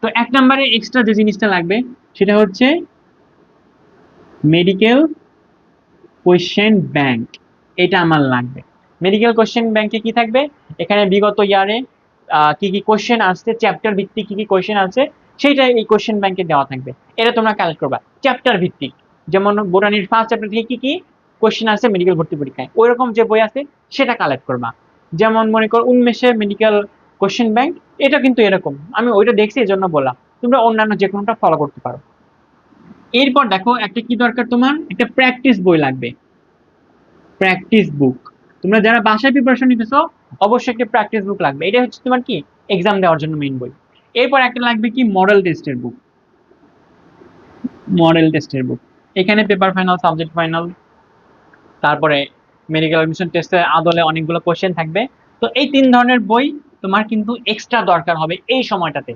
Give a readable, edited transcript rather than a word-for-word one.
তো 1 নম্বরে এক্সট্রা যে জিনিসটা লাগবে সেটা হচ্ছে মেডিকেল কোয়েশ্চেন ব্যাংক। এটা আমার লাগবে। মেডিকেল কোয়েশ্চেন ব্যাংকে কি থাকবে, এখানে বিগত ইয়ারে কি কি কোয়েশ্চেন আসছে, চ্যাপ্টার ভিত্তিক কি কি কোয়েশ্চেন আছে সেইটা এই কোয়েশ্চেন ব্যাংকে দেওয়া থাকবে। এটা তোমরা কালেক্ট করবা চ্যাপ্টার ভিত্তিক, যেমন বোটানির ফার্স্ট চ্যাপ্টার থেকে কি কি কোয়েশ্চেন আছে মেডিকেল ভর্তি পরীক্ষায়, ওইরকম যে বই আছে সেটা কালেক্ট করবা। যেমন মনে করো উন্মেষে মেডিকেল কোয়েশ্চেন ব্যাংক, এটা কিন্তু এরকম, আমি ওইটা দেখছি এই জন্য বললাম, তোমরা অন্যান্য যে কোনোটা ফলো করতে পারো। এরপর দেখো একটা কি দরকার, তোমার একটা প্র্যাকটিস বই লাগবে, প্র্যাকটিস বুক। তোমরা যারা বাসায় প্রিপারেশন নিতেছো অবশ্যই একটা প্র্যাকটিস বুক লাগবে, এটা হচ্ছে তোমার কি এক্সাম দেওয়ার জন্য মেইন বই। এরপর একটা লাগবে কি মডেল টেস্টের বুক, মডেল টেস্টের বুক। এখানে পেপার ফাইনাল, সাবজেক্ট ফাইনাল, তারপরে মেডিকেল অ্যাডমিশন টেস্টের আদলে অনেকগুলো কোশ্চেন থাকবে। তো এই 3 ধরনের বই তোমার কিন্তু এক্সট্রা দরকার হবে এই সময়টাতে।